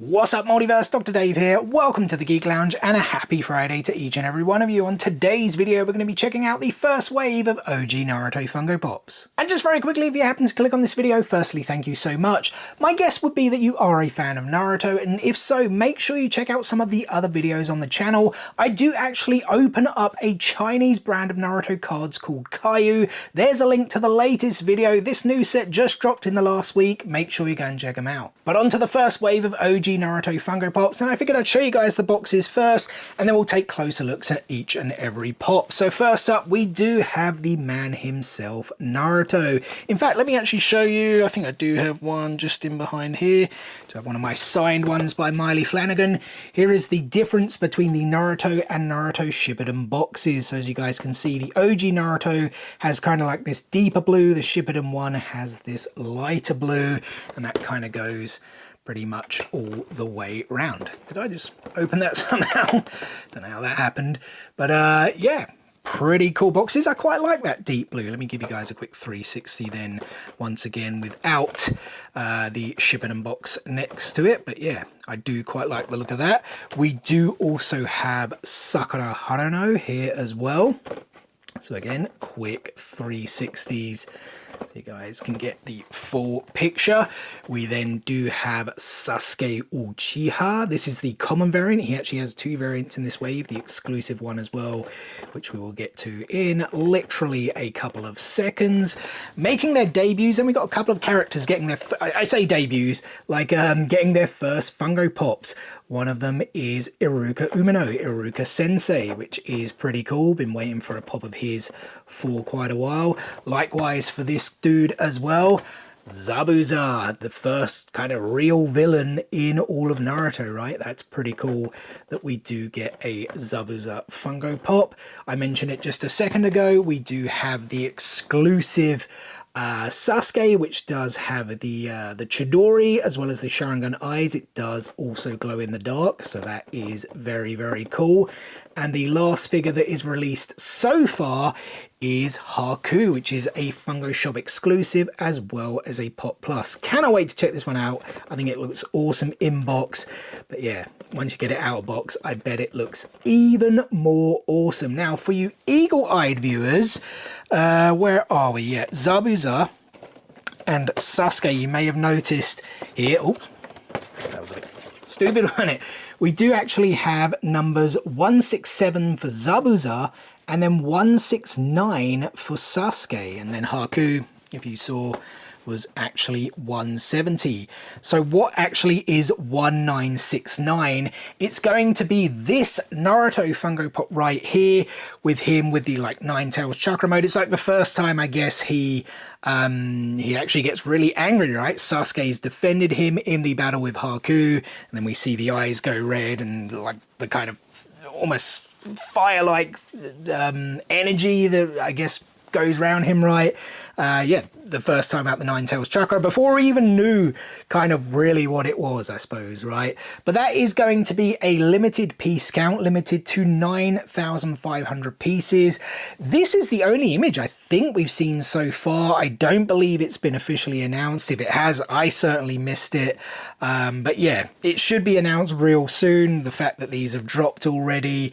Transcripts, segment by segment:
What's up, Multiverse? Dr. Dave here. Welcome to the Geek Lounge and a happy Friday to each and every one of you. On today's video, we're going to be checking out the first wave of OG Naruto Funko Pops. And just very quickly, if you happen to click on this video, firstly, thank you so much. My guess would be that you are a fan of Naruto, and if so, make sure you check out some of the other videos on the channel. I do actually open up a Chinese brand of Naruto cards called Caillou. There's a link to the latest video. This new set just dropped in the last week. Make sure you go and check them out. But on to the first wave of OG Naruto Funko Pops, and I figured I'd show you guys the boxes first, and then we'll take closer looks at each and every pop. So first up, we do have the man himself, Naruto. In fact, let me actually show you. I think I do have one just in behind here. I have one of my signed ones by Miley Flanagan. Here is the difference between the Naruto and Naruto Shippuden boxes. So as you guys can see, the OG Naruto has kind of like this deeper blue. The Shippuden one has this lighter blue, and that kind of goes pretty much all the way around. Did I just open that somehow? Don't know how that happened, but yeah, pretty cool boxes. I quite like that deep blue. Let me give you guys a quick 360 then, once again without the Shippuden box next to it. But yeah, I do quite like the look of that. We do also have Sakura Haruno here as well. So again, quick 360s. So you guys can get the full picture. We then do have Sasuke Uchiha. This is the common variant. He actually has two variants in this wave, the exclusive one as well, which we will get to in literally a couple of seconds. Making their debuts, and we got a couple of characters getting their, I say debuts, like getting their first Funko Pops. One of them is Iruka Umino, Iruka Sensei, which is pretty cool. Been waiting for a pop of his for quite a while. Likewise for this dude as well, Zabuza, the first kind of real villain in all of Naruto, right? That's pretty cool that we do get a Zabuza Funko Pop. I mentioned it just a second ago. We do have the exclusive Sasuke, which does have the Chidori as well as the Sharingan eyes. It does also glow in the dark, so that is very, very cool. And the last figure that is released so far is Haku, which is a Funko Shop exclusive as well as a Pop Plus. Cannot wait to check this one out. I think it looks awesome in box, but yeah, once you get it out of box, I bet it looks even more awesome. Now, for you eagle-eyed viewers, where are we? Yeah, Zabuza and Sasuke, you may have noticed here. Oh, that was a bit stupid, wasn't it? We do actually have numbers 167 for Zabuza and then 169 for Sasuke. And then Haku, if you saw, was actually 170. So what actually is 1969? It's going to be this Naruto Funko Pop right here with him with the like Nine Tails chakra mode. It's like the first time, I guess, he actually gets really angry, right? Sasuke's defended him in the battle with Haku, and then we see the eyes go red and like the kind of almost fire-like energy that I guess goes around him, right? Yeah, the first time out the Nine Tails chakra, before we even knew kind of really what it was, I suppose, right? But that is going to be a limited piece count, limited to 9,500 pieces. This is the only image I think we've seen so far. I don't believe it's been officially announced. If it has, I certainly missed it. But yeah, it should be announced real soon. The fact that these have dropped already.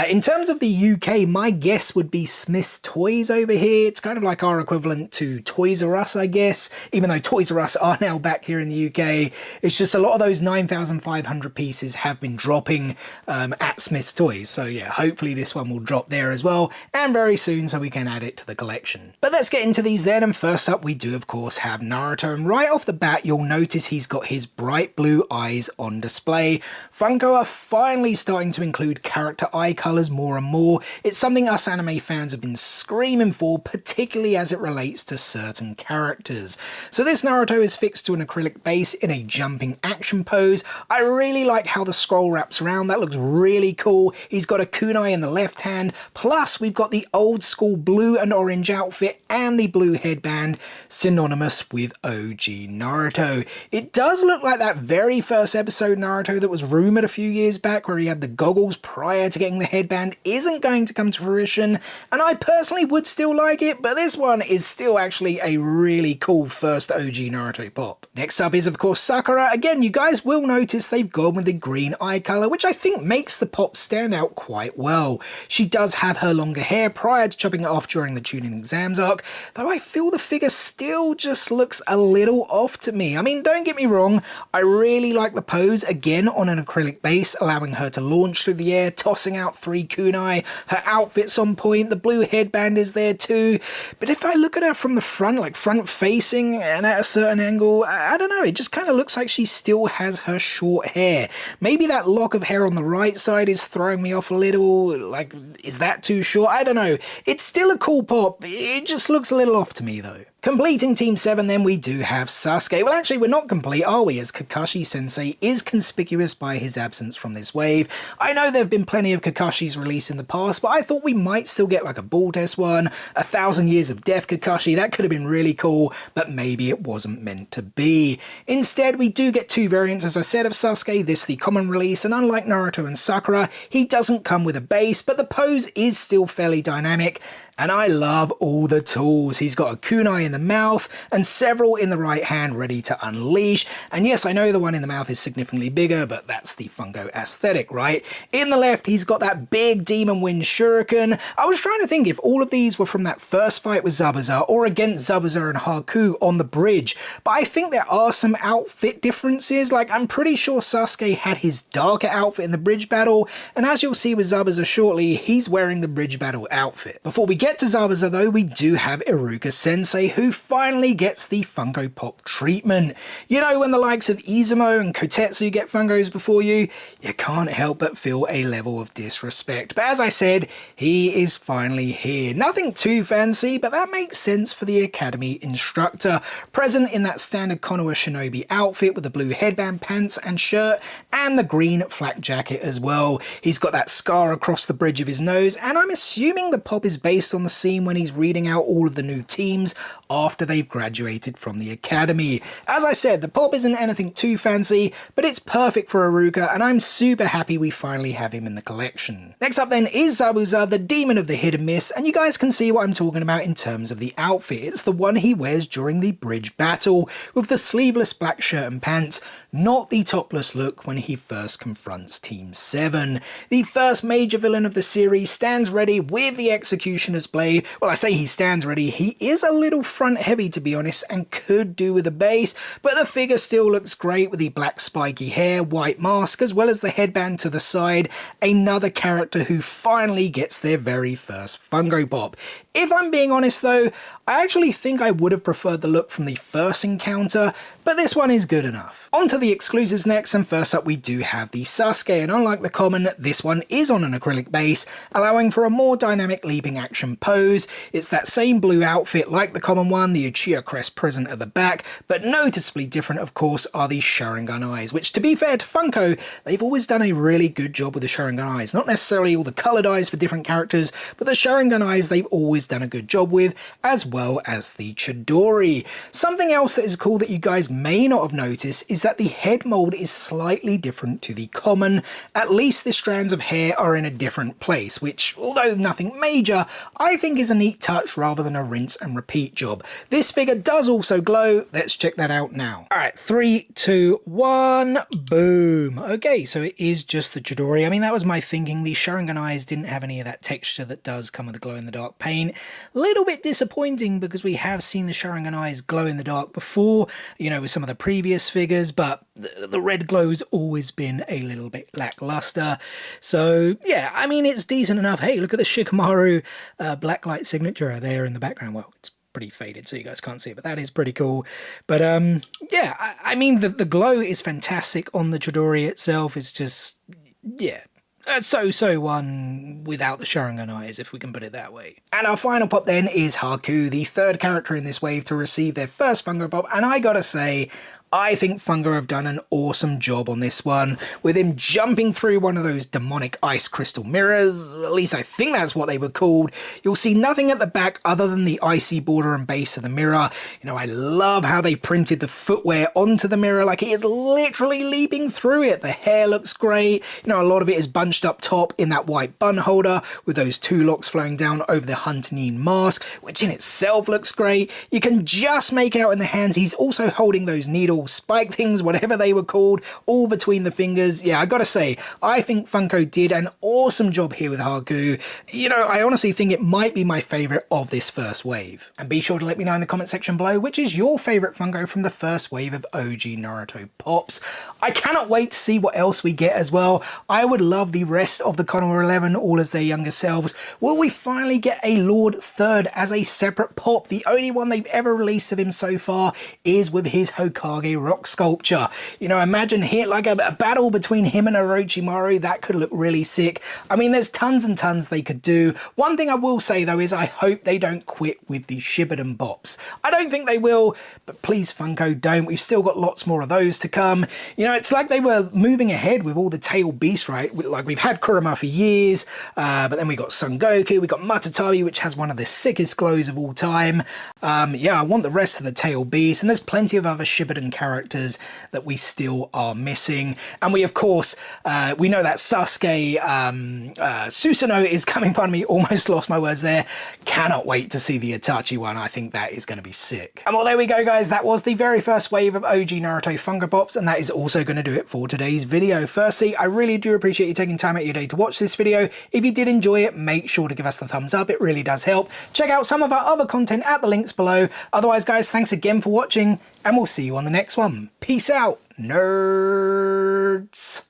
In terms of the UK, my guess would be Smith's Toys over here. It's kind of like our equivalent to Toys R Us, I guess, even though Toys R Us are now back here in the UK. It's just a lot of those 9,500 pieces have been dropping at Smith's Toys. So yeah, hopefully this one will drop there as well, and very soon, so we can add it to the collection. But let's get into these then, and first up we do of course have Naruto, and right off the bat you'll notice he's got his bright blue eyes on display. Funko are finally starting to include character eye colors more and more. It's something us anime fans have been screaming for, particularly as it relates to certain characters. So this Naruto is fixed to an acrylic base in a jumping action pose. I really like how the scroll wraps around. That looks really cool. He's got a kunai in the left hand, plus we've got the old school blue and orange outfit and the blue headband, synonymous with OG Naruto. It does look like that very first episode Naruto that was rumored a few years back, where he had the goggles prior to getting the headband, isn't going to come to fruition, and I personally would still like it, but this one is still actually a really cool first OG Naruto pop. Next up is of course Sakura. Again, you guys will notice they've gone with the green eye colour, which I think makes the pop stand out quite well. She does have her longer hair prior to chopping it off during the Chunin exams arc, though I feel the figure still just looks a little off to me. I mean, don't get me wrong, I really like the pose, again on an acrylic base, allowing her to launch through the air, tossing out 3 kunai. Her outfit's on point, the blue headband is there too, but if I look at her from the front, like front facing and at a certain angle, I don't know, it just kind of looks like she still has her short hair. Maybe that lock of hair on the right side is throwing me off a little, like, is that too short? I don't know. It's still a cool pop, it just looks a little off to me though. Completing Team 7 then we do have Sasuke. Well, actually we're not complete, are we, as Kakashi Sensei is conspicuous by his absence from this wave. I know there have been plenty of Kakashis released in the past, but I thought we might still get like a Ball Test one, 1,000 Years of Death Kakashi, that could have been really cool, but maybe it wasn't meant to be. Instead, we do get 2 variants, as I said, of Sasuke, this the common release, and unlike Naruto and Sakura, he doesn't come with a base, but the pose is still fairly dynamic. And I love all the tools. He's got a kunai in the mouth and several in the right hand ready to unleash. And yes, I know the one in the mouth is significantly bigger, but that's the Funko aesthetic, right? In the left, he's got that big Demon Wind Shuriken. I was trying to think if all of these were from that first fight with Zabuza or against Zabuza and Haku on the bridge. But I think there are some outfit differences. Like, I'm pretty sure Sasuke had his darker outfit in the bridge battle. And as you'll see with Zabuza shortly, he's wearing the bridge battle outfit. Before we get to Zabuza though, we do have Iruka Sensei, who finally gets the Funko Pop treatment. You know, when the likes of Izumo and Kotetsu get Funkos before you, you can't help but feel a level of disrespect. But as I said, he is finally here. Nothing too fancy, but that makes sense for the Academy instructor. Present in that standard Konoha Shinobi outfit with the blue headband, pants and shirt, and the green flak jacket as well. He's got that scar across the bridge of his nose, and I'm assuming the pop is based on the scene when he's reading out all of the new teams after they've graduated from the academy. As I said, the pop isn't anything too fancy, but it's perfect for Iruka, and I'm super happy we finally have him in the collection. Next up then is Zabuza, the demon of the hidden mist, and you guys can see what I'm talking about in terms of the outfit. It's the one he wears during the bridge battle, with the sleeveless black shirt and pants, not the topless look when he first confronts Team 7. The first major villain of the series stands ready with the Executioner's blade. Well, I say he stands ready, he is a little front heavy to be honest, and could do with a base, but the figure still looks great with the black spiky hair, white mask, as well as the headband to the side. Another character who finally gets their very first Funko Pop. If I'm being honest though, I actually think I would have preferred the look from the first encounter, but this one is good enough. On to the exclusives next, and first up we do have the Sasuke, and unlike the common, this one is on an acrylic base, allowing for a more dynamic leaping action pose. It's that same blue outfit like the common one, the Uchiha crest present at the back, but noticeably different of course are the Sharingan eyes, which to be fair to Funko, they've always done a really good job with the Sharingan eyes. Not necessarily all the coloured eyes for different characters, but the Sharingan eyes they've always done a good job with, as well as the Chidori. Something else that is cool that you guys may not have noticed is that the head mold is slightly different to the common. At least the strands of hair are in a different place, which, although nothing major, I think is a neat touch rather than a rinse and repeat job. This figure does also glow. Let's check that out now. Alright, 3, 2, 1, boom. Okay, so it is just the Chidori. I mean, that was my thinking. The Sharingan eyes didn't have any of that texture that does come with the glow-in-the-dark paint. Little bit disappointing because we have seen the Sharingan eyes glow in the dark before, you know, with some of the previous figures, but the red glow's always been a little bit lackluster. So yeah, I mean, it's decent enough. Hey, look at the Shikamaru blacklight signature there in the background. Well, it's pretty faded so you guys can't see it, but that is pretty cool. But yeah, I mean, the glow is fantastic on the Chidori itself. It's just, yeah, so one without the Sharingan eyes, if we can put it that way. And our final pop then is Haku, the third character in this wave to receive their first Funko Pop, and I gotta say, I think Funko have done an awesome job on this one, with him jumping through one of those demonic ice crystal mirrors. At least I think that's what they were called. You'll see nothing at the back other than the icy border and base of the mirror. You know, I love how they printed the footwear onto the mirror, like he is literally leaping through it. The hair looks great. You know, a lot of it is bunched up top in that white bun holder with those two locks flowing down over the Huntanine mask, which in itself looks great. You can just make out in the hands he's also holding those needle spike things, whatever they were called, all between the fingers. Yeah, I gotta say, I think Funko did an awesome job here with Haku. You know, I honestly think it might be my favourite of this first wave. And be sure to let me know in the comment section below which is your favourite Funko from the first wave of OG Naruto Pops. I cannot wait to see what else we get as well. I would love the rest of the Konoha 11 all as their younger selves. Will we finally get a Lord Third as a separate pop? The only one they've ever released of him so far is with his Hokage rock sculpture. You know, imagine here like a battle between him and Orochimaru. That could look really sick. I mean, there's tons and tons they could do. One thing I will say though is I hope they don't quit with the Shibuden Bops. I don't think they will, but please Funko, don't. We've still got lots more of those to come. You know, it's like they were moving ahead with all the tail beasts, right? Like we've had Kurama for years, but then we got Son Goku, we got Matatabi, which has one of the sickest glows of all time. Yeah, I want the rest of the tail beasts, and there's plenty of other Shibuden characters that we still are missing. And we, of course, we know that Sasuke, Susanoo is coming, pardon me, almost lost my words there. Cannot wait to see the Itachi one. I think that is going to be sick. And well, there we go, guys. That was the very first wave of OG Naruto Funko Pops, and that is also going to do it for today's video. Firstly, I really do appreciate you taking time out of your day to watch this video. If you did enjoy it, make sure to give us the thumbs up. It really does help. Check out some of our other content at the links below. Otherwise, guys, thanks again for watching, and we'll see you on the next one. Peace out, nerds.